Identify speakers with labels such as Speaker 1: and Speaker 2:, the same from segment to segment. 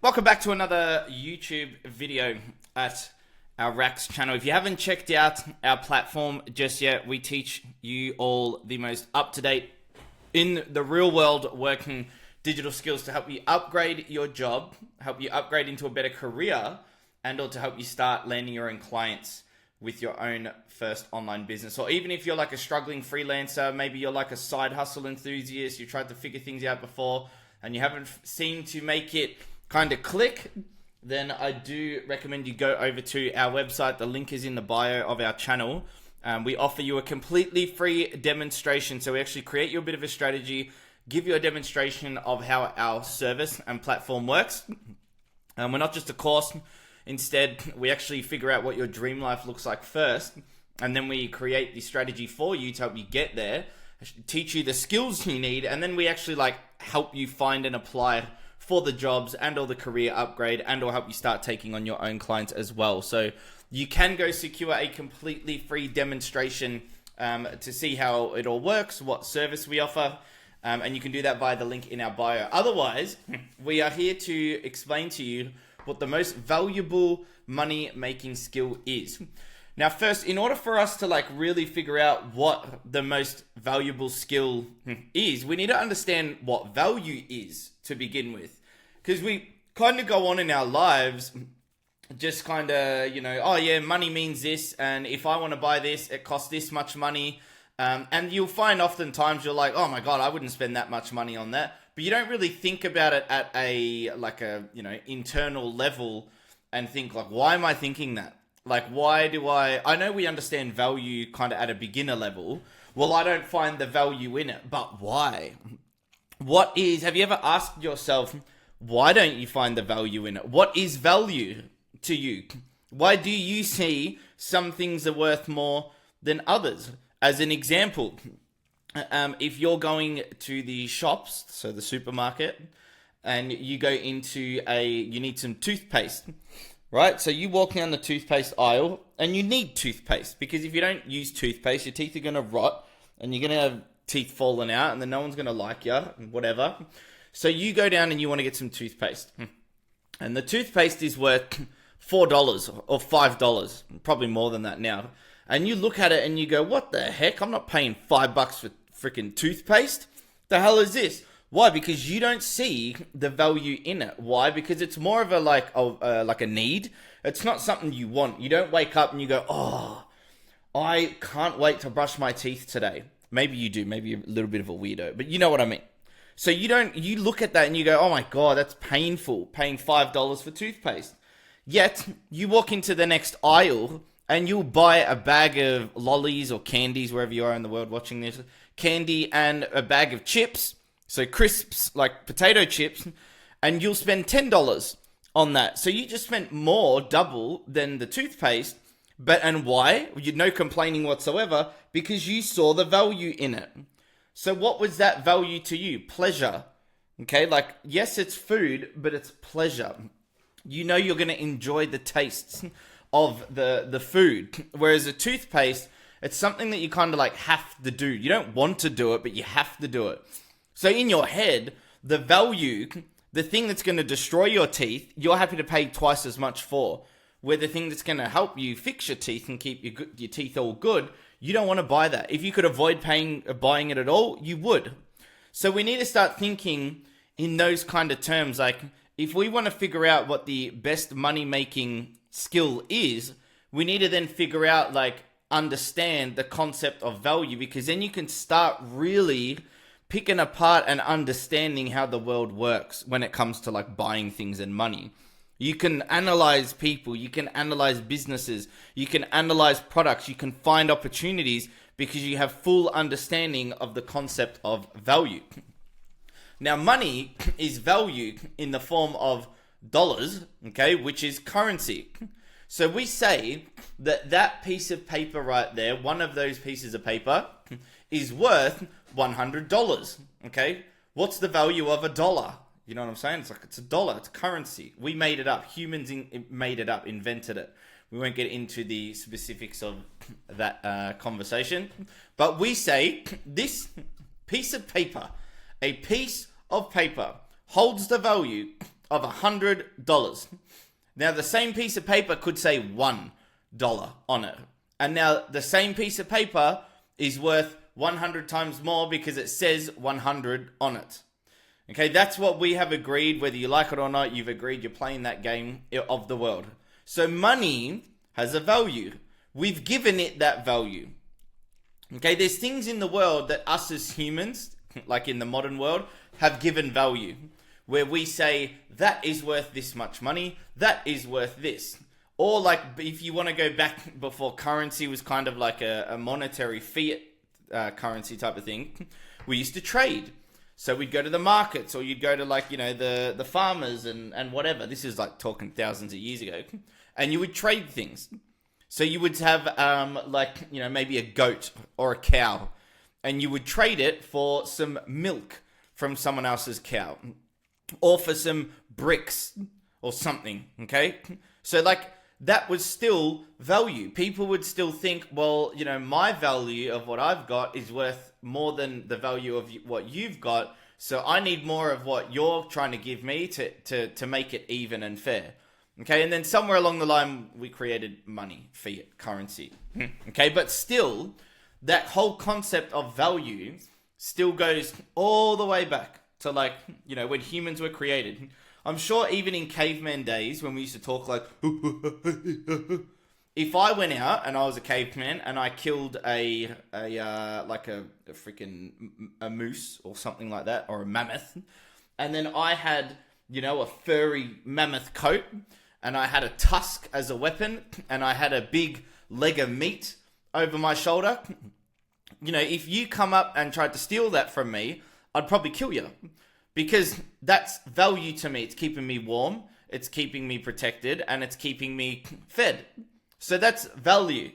Speaker 1: Welcome back to another YouTube video at our Rax channel. If you haven't checked out our platform just yet, we teach you all the most up-to-date, in the real world, working digital skills to help you upgrade your job, help you upgrade into a better career, and or to help you start landing your own clients with your own first online business. Or even if you're like a struggling freelancer, maybe you're like a side hustle enthusiast, you've tried to figure things out before and you haven't seemed to make it kind of click, then I do recommend you go over to our website. The link is in the bio of our channel. We offer you a completely free demonstration. So we actually create you a bit of a strategy, give you a demonstration of how our service and platform works. We're not just a course. Instead, we actually figure out what your dream life looks like first, and then we create the strategy for you to help you get there, teach you the skills you need, and then we actually help you find and apply for the jobs and or the career upgrade and or help you start taking on your own clients as well. So you can go secure a completely free demonstration to see how it all works, what service we offer, and you can do that via the link in our bio. Otherwise, we are here to explain to you what the most valuable money-making skill is. Now, first, in order for us to really figure out what the most valuable skill is, we need to understand what value is to begin with. Because we kind of go on in our lives just kind of, oh yeah, money means this, and if I want to buy this, it costs this much money. And you'll find oftentimes you're like, oh my God, I wouldn't spend that much money on that. But you don't really think about it at a internal level and think why am I thinking that? Why do I know we understand value kind of at a beginner level. Well, I don't find the value in it, but why? Have you ever asked yourself, why don't you find the value in it? What is value to you? Why do you see some things are worth more than others? As an example, if you're going to the shops, so the supermarket, and you go into you need some toothpaste, right? So you walk down the toothpaste aisle and you need toothpaste because if you don't use toothpaste, your teeth are going to rot and you're going to have teeth falling out and then no one's going to like you and whatever. So you go down and you want to get some toothpaste and the toothpaste is worth $4 or $5, probably more than that now. And you look at it and you go, what the heck? I'm not paying $5 for freaking toothpaste. The hell is this? Why? Because you don't see the value in it. Why? Because it's more of a need. It's not something you want. You don't wake up and you go, oh, I can't wait to brush my teeth today. Maybe you do. Maybe you're a little bit of a weirdo, but you know what I mean. So you look at that and you go, oh my God, that's painful, paying $5 for toothpaste. Yet you walk into the next aisle and you'll buy a bag of lollies or candies, wherever you are in the world watching this, candy and a bag of chips, so crisps like potato chips, and you'll spend $10 on that. So you just spent more, double, than the toothpaste. And why? No complaining whatsoever, because you saw the value in it. So what was that value to you? Pleasure. Okay, yes, it's food, but it's pleasure. You know you're going to enjoy the tastes of the food. Whereas a toothpaste, it's something that you kind of have to do. You don't want to do it, but you have to do it. So in your head, the value, the thing that's going to destroy your teeth, you're happy to pay twice as much for. Where the thing that's going to help you fix your teeth and keep your teeth all good, you don't want to buy that. If you could avoid buying it at all, you would. So we need to start thinking in those kind of terms. If we want to figure out what the best money-making skill is, we need to then figure out, understand the concept of value, because then you can start really picking apart and understanding how the world works when it comes to buying things and money. You can analyze people, you can analyze businesses, you can analyze products, you can find opportunities because you have full understanding of the concept of value. Now, money is value in the form of dollars, okay, which is currency. So we say that piece of paper right there, one of those pieces of paper, is worth $100, okay? What's the value of a dollar? You know what I'm saying? It's a dollar, it's currency. We made it up. Humans made it up, invented it. We won't get into the specifics of that conversation. But we say a piece of paper holds the value of $100. Now, the same piece of paper could say $1 on it. And now the same piece of paper is worth 100 times more because it says 100 on it. Okay, that's what we have agreed. Whether you like it or not, you've agreed you're playing that game of the world. So money has a value. We've given it that value. Okay, there's things in the world that us as humans, like in the modern world, have given value. Where we say, that is worth this much money, that is worth this. Or like, if you want to go back before currency was kind of like a monetary fiat currency type of thing, we used to trade. So we'd go to the markets, or you'd go to like, the farmers and whatever. This is like talking thousands of years ago. And you would trade things. So you would have maybe a goat or a cow. And you would trade it for some milk from someone else's cow. Or for some bricks or something, okay? So like, that was still value. People would still think, well, my value of what I've got is worth more than the value of what you've got. So I need more of what you're trying to give me to make it even and fair. Okay, and then somewhere along the line, we created money, fiat, currency. Okay, but still, that whole concept of value still goes all the way back to when humans were created. I'm sure even in caveman days when we used to talk like, if I went out and I was a caveman and I killed a moose or something like that, or a mammoth, and then I had, a furry mammoth coat, and I had a tusk as a weapon, and I had a big leg of meat over my shoulder, if you come up and tried to steal that from me, I'd probably kill you. Because that's value to me. It's keeping me warm, it's keeping me protected, and it's keeping me fed. So that's value,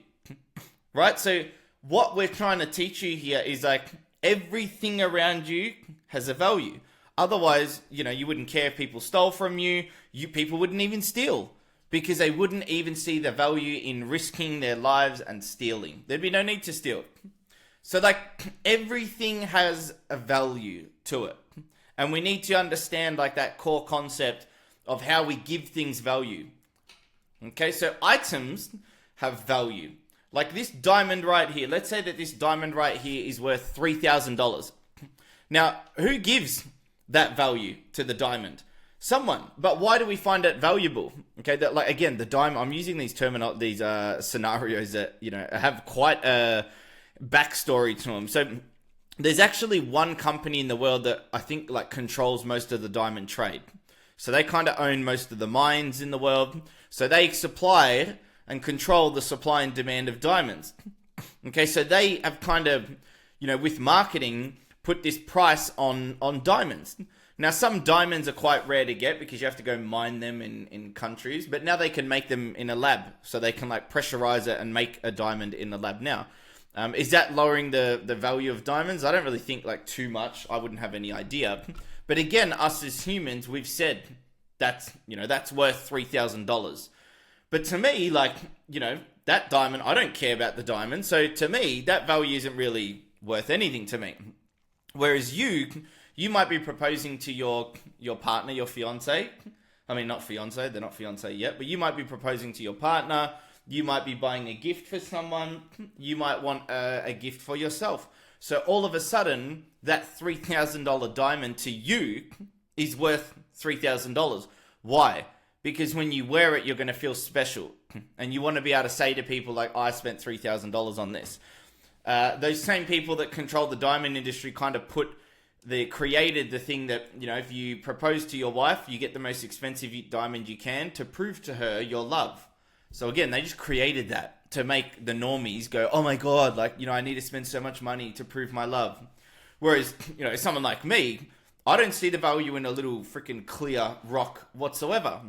Speaker 1: right? So what we're trying to teach you here is like, everything around you has a value. Otherwise, you wouldn't care if people stole from you. People wouldn't even steal, because they wouldn't even see the value in risking their lives and stealing. There'd be no need to steal. So everything has a value to it. And we need to understand that core concept of how we give things value. Okay, so items have value. Like this diamond right here. Let's say that this diamond right here is worth $3,000. Now, who gives that value to the diamond? Someone. But why do we find it valuable? Okay, that again, the diamond. I'm using these scenarios that have quite a backstory to them. So there's actually one company in the world that I think controls most of the diamond trade. So they kind of own most of the mines in the world. So they supply and control the supply and demand of diamonds. Okay, so they have kind of, with marketing, put this price on diamonds. Now, some diamonds are quite rare to get because you have to go mine them in countries. But now they can make them in a lab. So they can pressurize it and make a diamond in the lab now. Is that lowering the value of diamonds? I don't really think too much. I wouldn't have any idea. But again, us as humans, we've said that's worth $3,000. But to me, that diamond, I don't care about the diamond. So to me, that value isn't really worth anything to me. Whereas you might be proposing to your partner, your fiance. I mean, not fiance, they're not fiance yet, but you might be proposing to your partner. You might be buying a gift for someone. You might want a gift for yourself. So all of a sudden, that $3,000 diamond to you is worth $3,000. Why? Because when you wear it, you're going to feel special. And you want to be able to say to people I spent $3,000 on this. Those same people that control the diamond industry kind of created the thing that, if you propose to your wife, you get the most expensive diamond you can to prove to her your love. So again, they just created that to make the normies go, oh my God, I need to spend so much money to prove my love. Whereas, someone like me, I don't see the value in a little freaking clear rock whatsoever.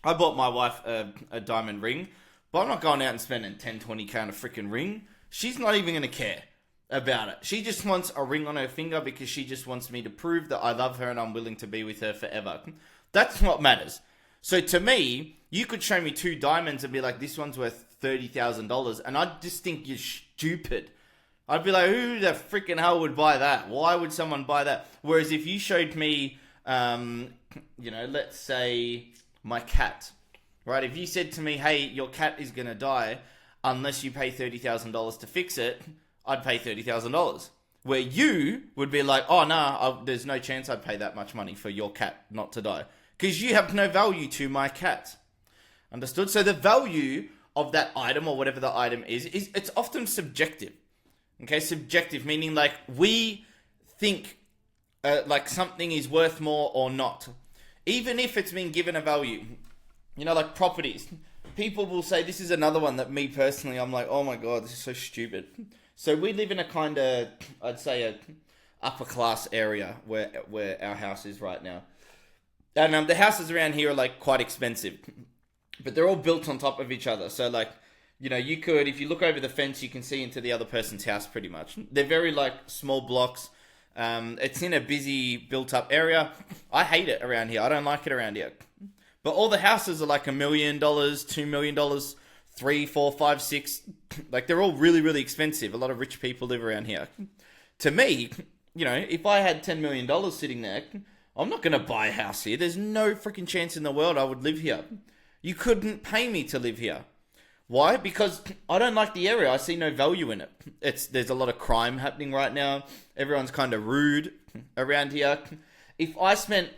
Speaker 1: I bought my wife a diamond ring, but I'm not going out and spending 10, 20K on a freaking ring. She's not even going to care about it. She just wants a ring on her finger because she just wants me to prove that I love her and I'm willing to be with her forever. That's what matters. So to me, you could show me two diamonds and be like, this one's worth $30,000. And I'd just think you're stupid. I'd be like, who the freaking hell would buy that? Why would someone buy that? Whereas if you showed me, let's say my cat, right? If you said to me, hey, your cat is going to die unless you pay $30,000 to fix it, I'd pay $30,000. Where you would be like, oh, nah, there's no chance I'd pay that much money for your cat not to die. Because you have no value to my cat. Understood? So the value of that item or whatever the item is it's often subjective. Okay, subjective, meaning like we think like something is worth more or not. Even if it's been given a value. Like properties. People will say, this is another one that me personally, I'm like, oh my God, this is so stupid. So we live in a kind of, I'd say, a upper class area where our house is right now. And the houses around here are like quite expensive. But they're all built on top of each other. So like, you could, if you look over the fence, you can see into the other person's house pretty much. They're very like small blocks. It's in a busy built up area. I hate it around here. I don't like it around here. But all the houses are like $1 million, $2 million, 3, 4, 5, 6. Like they're all really, really expensive. A lot of rich people live around here. To me, if I had $10 million sitting there, I'm not going to buy a house here. There's no freaking chance in the world I would live here. You couldn't pay me to live here. Why? Because I don't like the area. I see no value in it. There's a lot of crime happening right now. Everyone's kind of rude around here. If I spent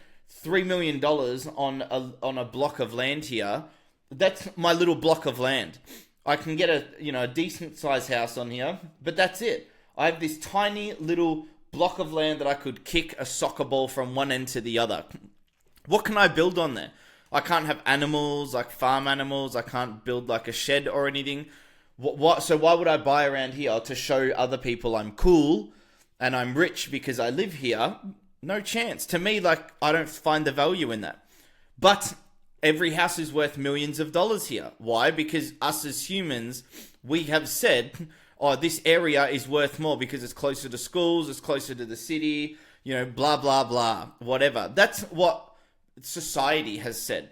Speaker 1: $3 million on a block of land here, that's my little block of land. I can get a decent sized house on here, but that's it. I have this tiny little block of land that I could kick a soccer ball from one end to the other. What can I build on there? I can't have animals, like farm animals. I can't build like a shed or anything. So why would I buy around here to show other people I'm cool and I'm rich because I live here? No chance. To me, like, I don't find the value in that. But every house is worth millions of dollars here. Why? Because us as humans, we have said, oh, this area is worth more because it's closer to schools, it's closer to the city, blah, blah, blah, whatever. That's what society has said.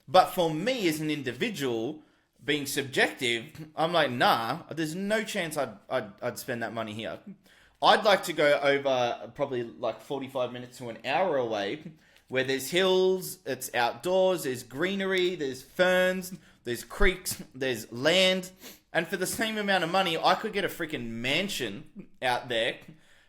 Speaker 1: But for me as an individual, being subjective, I'm like, nah, there's no chance I'd spend that money here. I'd like to go over probably like 45 minutes to an hour away where there's hills, it's outdoors, there's greenery, there's ferns, there's creeks, there's land. And for the same amount of money, I could get a freaking mansion out there.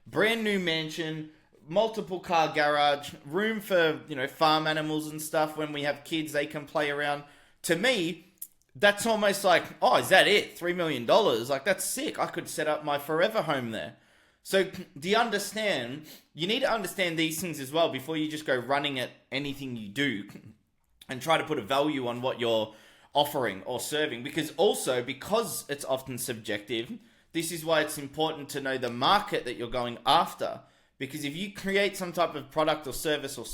Speaker 1: Brand new mansion, multiple car garage, room for, farm animals and stuff. When we have kids, they can play around. To me, that's almost like, oh, is that it? $3 million? Like, that's sick. I could set up my forever home there. So, do you understand? You need to understand these things as well before you just go running at anything you do and try to put a value on what you're offering or serving. Because it's often subjective, this is why it's important to know the market that you're going after. Because if you create some type of product or service or,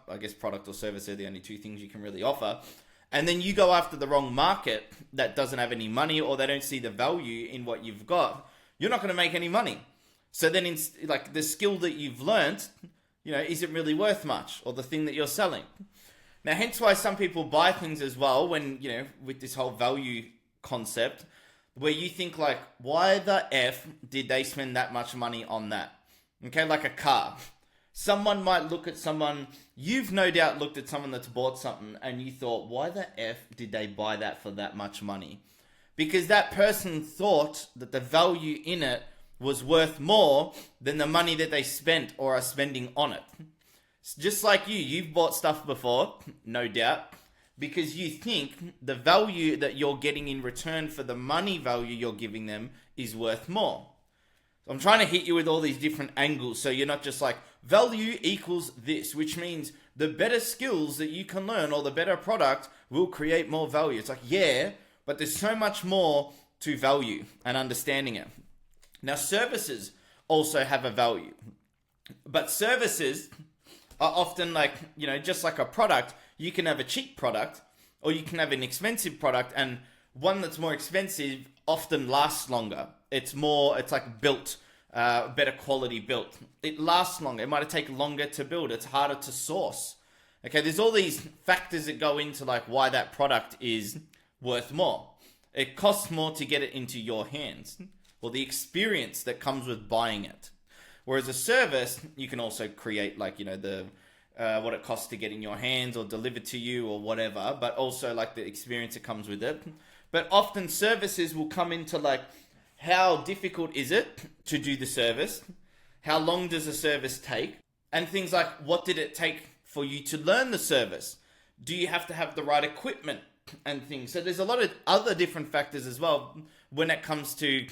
Speaker 1: I guess product or service are the only two things you can really offer. And then you go after the wrong market that doesn't have any money or they don't see the value in what you've got, you're not going to make any money. So then the skill that you've learnt, isn't really worth much, or the thing that you're selling. Now, hence why some people buy things as well when, with this whole value concept, where you think like, why the F did they spend that much money on that? Okay, like a car. Someone might look at you've no doubt looked at someone that's bought something and you thought, why the F did they buy that for that much money? Because that person thought that the value in it was worth more than the money that they spent or are spending on it. Just like you've bought stuff before, no doubt, because you think the value that you're getting in return for the money value you're giving them is worth more. So I'm trying to hit you with all these different angles so you're not just like, value equals this, which means the better skills that you can learn or the better product will create more value. It's like, yeah, but there's so much more to value and understanding it. Now, services also have a value, but services are often like, just like a product. You can have a cheap product or you can have an expensive product, and one that's more expensive often lasts longer. It's like built, better quality built. It lasts longer. It might take longer to build. It's harder to source. Okay, there's all these factors that go into like why that product is worth more. It costs more to get it into your hands, or the experience that comes with buying it. Whereas a service, you can also create like, the what it costs to get in your hands or delivered to you or whatever, but also like the experience that comes with it. But often services will come into like, how difficult is it to do the service? How long does a service take? And things like, what did it take for you to learn the service? Do you have to have the right equipment and things? So there's a lot of other different factors as well when it comes to,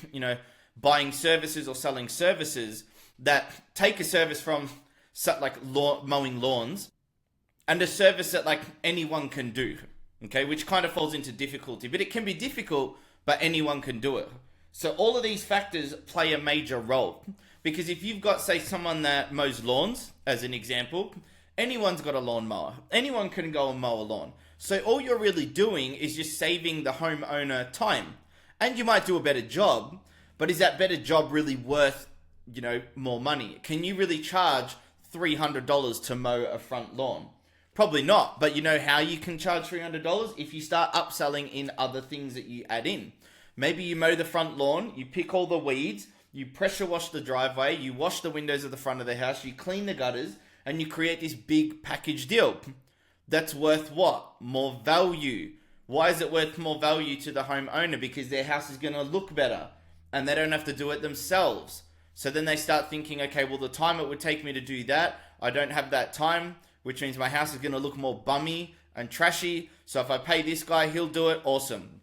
Speaker 1: buying services or selling services that take a service from like mowing lawns and a service that like anyone can do, okay, which kind of falls into difficulty, but it can be difficult, but anyone can do it. So all of these factors play a major role, because if you've got, say, someone that mows lawns, as an example, anyone's got a lawnmower. Anyone can go and mow a lawn. So all you're really doing is just saving the homeowner time, and you might do a better job, but is that better job really worth, more money? Can you really charge $300 to mow a front lawn? Probably not, but you know how you can charge $300? If you start upselling in other things that you add in. Maybe you mow the front lawn, you pick all the weeds, you pressure wash the driveway, you wash the windows of the front of the house, you clean the gutters, and you create this big package deal. That's worth what? More value. Why is it worth more value to the homeowner? Because their house is going to look better and they don't have to do it themselves. So then they start thinking, okay, well, the time it would take me to do that, I don't have that time, which means my house is going to look more bummy and trashy. So if I pay this guy, he'll do it. Awesome.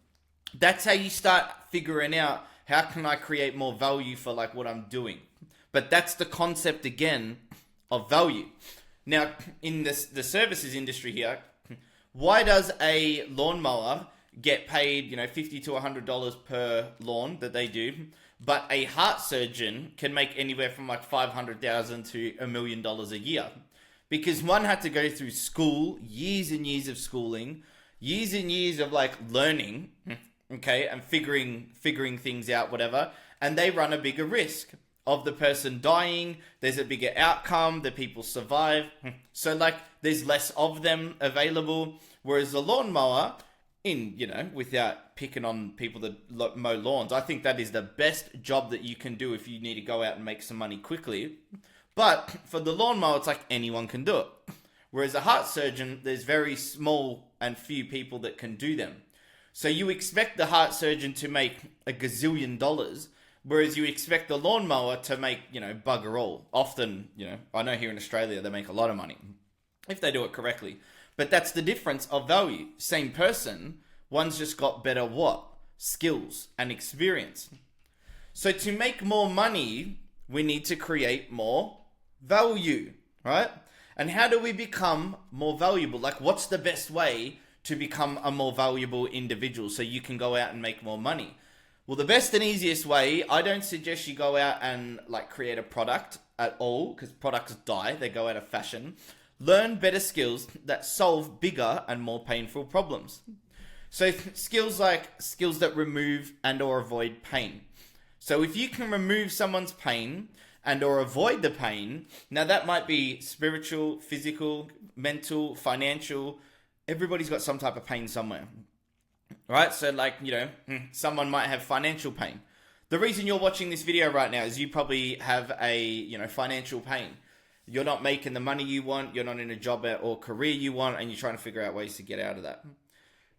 Speaker 1: That's how you start figuring out, how can I create more value for like what I'm doing? But that's the concept again of value. Now, in the services industry here, why does a lawnmower get paid, $50 to $100 per lawn that they do, but a heart surgeon can make anywhere from like $500,000 to $1 million a year? Because one had to go through school, years and years of schooling, years and years of like learning, okay, and figuring things out, whatever, and they run a bigger risk of the person dying. There's a bigger outcome, the people survive. So like there's less of them available. Whereas the lawnmower, without picking on people that mow lawns, I think that is the best job that you can do if you need to go out and make some money quickly. But for the lawnmower, it's like anyone can do it. Whereas a heart surgeon, there's very small and few people that can do them. So you expect the heart surgeon to make a gazillion dollars, whereas you expect the lawnmower to make, bugger all. Often, I know here in Australia, they make a lot of money if they do it correctly. But that's the difference of value. Same person, one's just got better what? Skills and experience. So to make more money, we need to create more value, right? And how do we become more valuable? Like, what's the best way to become a more valuable individual so you can go out and make more money? Well, the best and easiest way, I don't suggest you go out and like create a product at all, because products die, they go out of fashion. Learn better skills that solve bigger and more painful problems. So skills that remove and or avoid pain. So if you can remove someone's pain and or avoid the pain, now that might be spiritual, physical, mental, financial. Everybody's got some type of pain somewhere, right? So like, someone might have financial pain. The reason you're watching this video right now is you probably have a, financial pain. You're not making the money you want. You're not in a job or career you want, and you're trying to figure out ways to get out of that.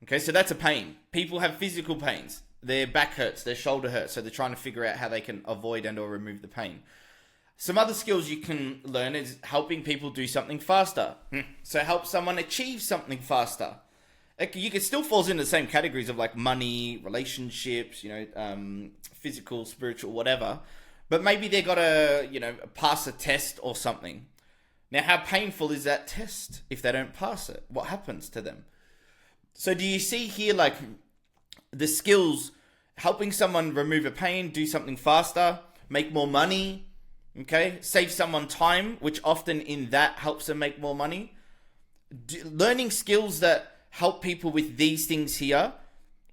Speaker 1: Okay, so that's a pain. People have physical pains. Their back hurts, their shoulder hurts, so they're trying to figure out how they can avoid and or remove the pain. Some other skills you can learn is helping people do something faster. So help someone achieve something faster. You can still falls into the same categories of like money, relationships, physical, spiritual, whatever. But maybe they got to, pass a test or something. Now, how painful is that test if they don't pass it? What happens to them? So do you see here, like, the skills, helping someone remove a pain, do something faster, make more money, okay? Save someone time, which often in that helps them make more money. Learning skills that help people with these things here,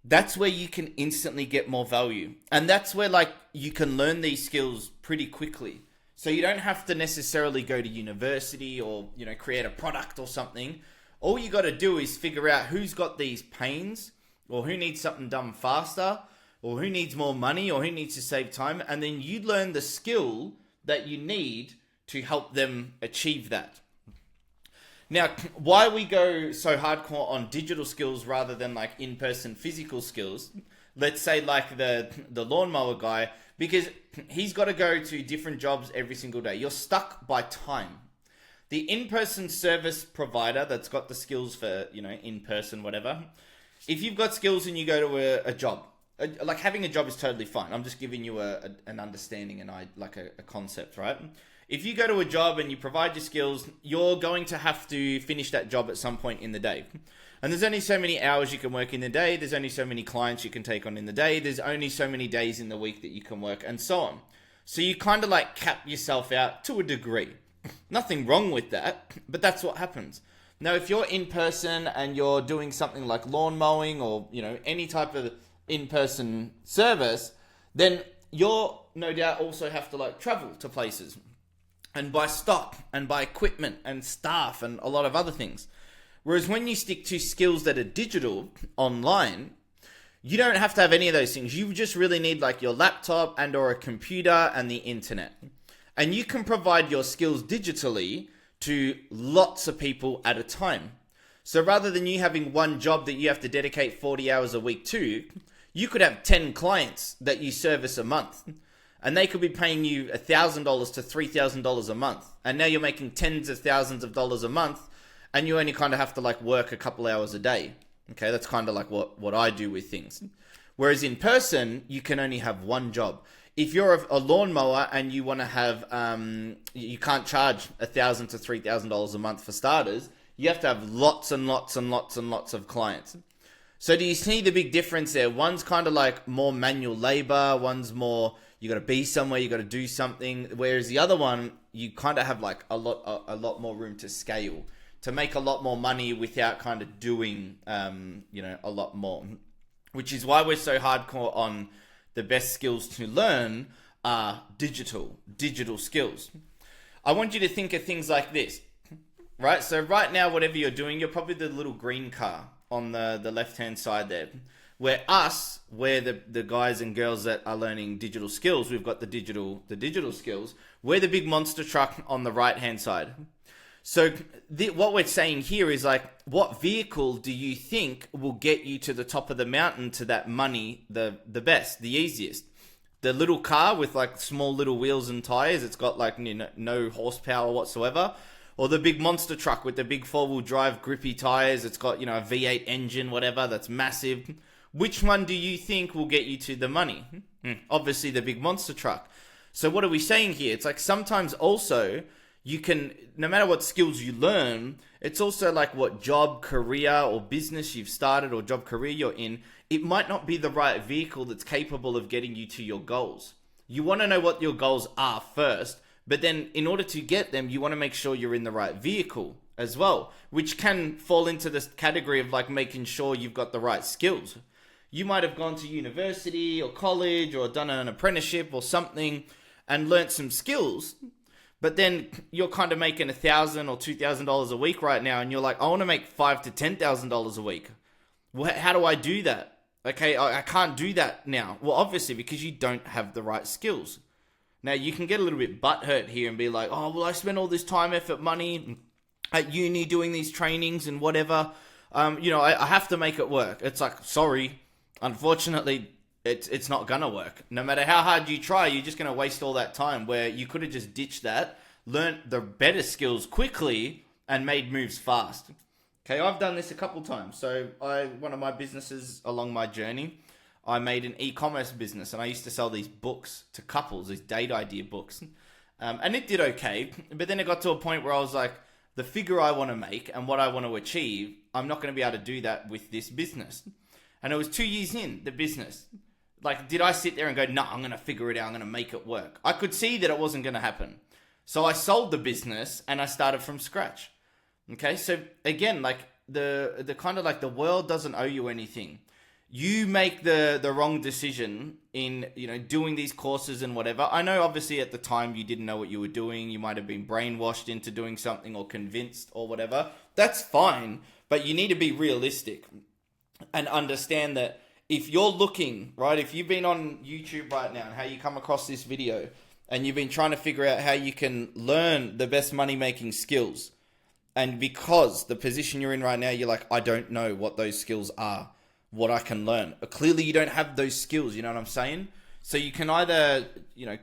Speaker 1: that's where you can instantly get more value. And that's where like you can learn these skills pretty quickly. So you don't have to necessarily go to university or, create a product or something. All you got to do is figure out who's got these pains, or who needs something done faster, or who needs more money, or who needs to save time. And then you learn the skill that you need to help them achieve that. Now, why we go so hardcore on digital skills rather than like in-person physical skills, let's say like the lawnmower guy, because he's got to go to different jobs every single day. You're stuck by time. The in-person service provider that's got the skills for, in-person, whatever, if you've got skills and you go to a job, like having a job is totally fine. I'm just giving you an understanding and a concept, right? If you go to a job and you provide your skills, you're going to have to finish that job at some point in the day. And there's only so many hours you can work in the day. There's only so many clients you can take on in the day. There's only so many days in the week that you can work, and so on. So you kind of like cap yourself out to a degree. Nothing wrong with that, but that's what happens. Now, if you're in person and you're doing something like lawn mowing or, any type of in-person service, then you're no doubt also have to like travel to places and buy stock and buy equipment and staff and a lot of other things. Whereas when you stick to skills that are digital online, you don't have to have any of those things. You just really need like your laptop and or a computer and the internet. And you can provide your skills digitally to lots of people at a time. So rather than you having one job that you have to dedicate 40 hours a week to, you could have 10 clients that you service a month. And they could be paying you $1,000 to $3,000 a month. And now you're making tens of thousands of dollars a month. And you only kind of have to like work a couple hours a day. Okay, that's kind of like what I do with things. Whereas in person, you can only have one job. If you're a lawnmower and you want to have, you can't charge $1,000 to $3,000 a month for starters. You have to have lots and lots and lots and lots of clients. So do you see the big difference there? One's kind of like more manual labor. One's more, you got to be somewhere, you got to do something. Whereas the other one, you kind of have like a lot more room to scale, to make a lot more money without kind of doing, a lot more. Which is why we're so hardcore on the best skills to learn are digital skills. I want you to think of things like this, right? So right now, whatever you're doing, you're probably the little green car on the left-hand side there. We're the guys and girls that are learning digital skills. We've got the digital skills. We're the big monster truck on the right-hand side. So what we're saying here is like, what vehicle do you think will get you to the top of the mountain to that money the best, the easiest? The little car with like small little wheels and tires, it's got like no horsepower whatsoever, or the big monster truck with the big four-wheel drive grippy tires, it's got a V8 engine, whatever, that's massive. Which one do you think will get you to the money? Obviously the big monster truck. So what are we saying here? It's like sometimes also you can, no matter what skills you learn, it's also like what job, career, or business you've started or job, career you're in, it might not be the right vehicle that's capable of getting you to your goals. You want to know what your goals are first, but then in order to get them, you want to make sure you're in the right vehicle as well, which can fall into this category of like making sure you've got the right skills. You might have gone to university or college or done an apprenticeship or something and learnt some skills, but then you're kind of making $1,000 or $2,000 a week right now, and you're like, I want to make $5,000 to $10,000 a week. Well, how do I do that? Okay, I can't do that now. Well, obviously, because you don't have the right skills. Now, you can get a little bit butthurt here and be like, oh, well, I spent all this time, effort, money at uni doing these trainings and whatever. I have to make it work. It's like, sorry, unfortunately, it's not gonna work. No matter how hard you try, you're just gonna waste all that time where you could have just ditched that, learnt the better skills quickly, and made moves fast. Okay, I've done this a couple times. So one of my businesses along my journey, I made an e-commerce business, and I used to sell these books to couples, these date idea books. And it did okay, but then it got to a point where I was like, the figure I want to make and what I want to achieve, I'm not going to be able to do that with this business. And it was 2 years in the business. Like, did I sit there and go, no, I'm going to figure it out, I'm going to make it work? I could see that it wasn't going to happen. So I sold the business and I started from scratch. Okay, so again, like the kind of like the world doesn't owe you anything. You make the wrong decision in, doing these courses and whatever. I know obviously at the time you didn't know what you were doing. You might have been brainwashed into doing something or convinced or whatever. That's fine, but you need to be realistic and understand that if you're looking, right, if you've been on YouTube right now and how you come across this video and you've been trying to figure out how you can learn the best money-making skills, And because the position you're in right now, you're like, I don't know what those skills are, what I can learn. Clearly, you don't have those skills. You know what I'm saying? So you can either,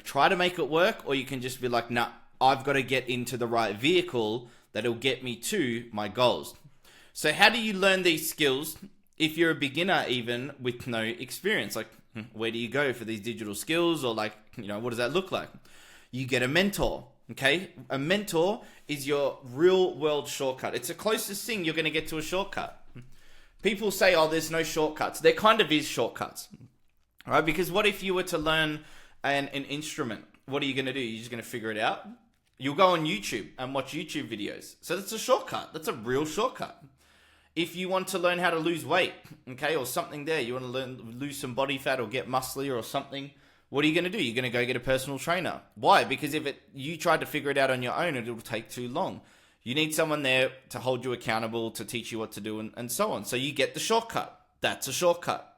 Speaker 1: try to make it work, or you can just be like, nah, I've got to get into the right vehicle that'll get me to my goals. So how do you learn these skills if you're a beginner, even with no experience? Like, where do you go for these digital skills? Or like, what does that look like? You get a mentor. Okay, a mentor is your real world shortcut. It's the closest thing you're going to get to a shortcut. People say, oh, there's no shortcuts. There kind of is shortcuts, right? Because what if you were to learn an instrument? What are you going to do? You're just going to figure it out? You'll go on YouTube and watch YouTube videos. So that's a shortcut. That's a real shortcut. If you want to learn how to lose weight, okay, or something there, you want to lose some body fat or get musclier or something, what are you going to do? You're going to go get a personal trainer. Why? Because if you tried to figure it out on your own, it'll take too long. You need someone there to hold you accountable, to teach you what to do, and so on. So you get the shortcut. That's a shortcut.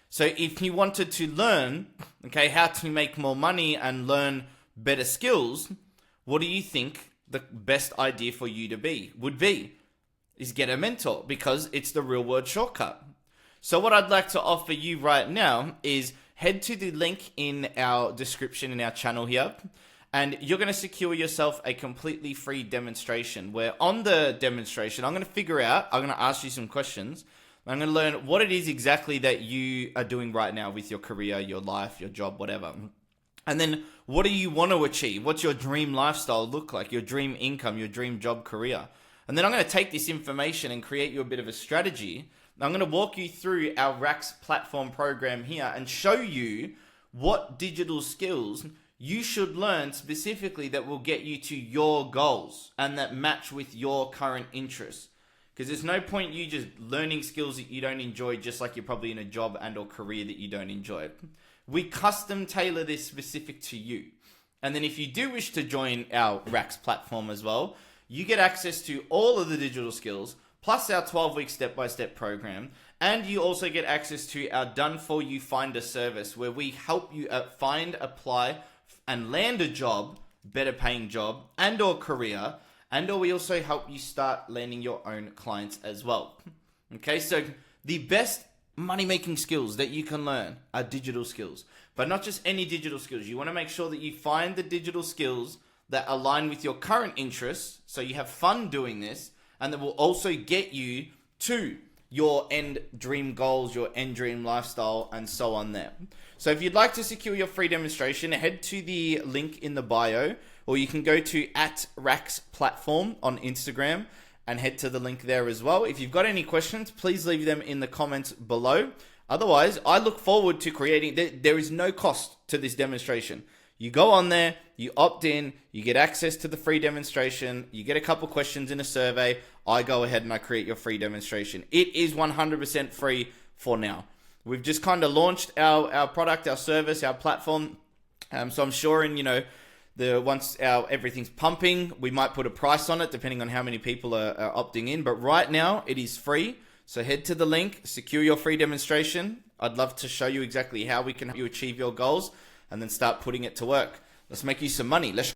Speaker 1: So if you wanted to learn, okay, how to make more money and learn better skills, what do you think the best idea for you would be? Is get a mentor, because it's the real world shortcut. So what I'd like to offer you right now is head to the link in our description in our channel here, and you're going to secure yourself a completely free demonstration where on the demonstration, I'm going to ask you some questions. I'm going to learn what it is exactly that you are doing right now with your career, your life, your job, whatever. And then what do you want to achieve? What's your dream lifestyle look like? Your dream income, your dream job, career. And then I'm going to take this information and create you a bit of a strategy. I'm going to walk you through our RACS platform program here and show you what digital skills you should learn specifically that will get you to your goals and that match with your current interests. Because there's no point you just learning skills that you don't enjoy, just like you're probably in a job and or career that you don't enjoy. We custom tailor this specific to you. And then if you do wish to join our RACS platform as well, you get access to all of the digital skills, plus our 12-week step-by-step program. And you also get access to our done-for-you finder service, where we help you find, apply, and land a job, better paying job, and or career. And or we also help you start landing your own clients as well. Okay, so the best money-making skills that you can learn are digital skills. But not just any digital skills. You want to make sure that you find the digital skills that align with your current interests, so you have fun doing this, and that will also get you to your end dream goals, your end dream lifestyle, and so on there. So if you'd like to secure your free demonstration, head to the link in the bio, or you can go to @RACSPlatform on Instagram and head to the link there as well. If you've got any questions, please leave them in the comments below. Otherwise, I look forward to creating, there is no cost to this demonstration. You go on there, you opt in, you get access to the free demonstration, you get a couple questions in a survey, I go ahead and I create your free demonstration. It is 100% free for now. We've just kind of launched our product, our service, our platform. So I'm sure once everything's pumping, we might put a price on it depending on how many people are opting in. But right now, it is free. So head to the link, secure your free demonstration. I'd love to show you exactly how we can help you achieve your goals, and then start putting it to work. Let's make you some money. Let's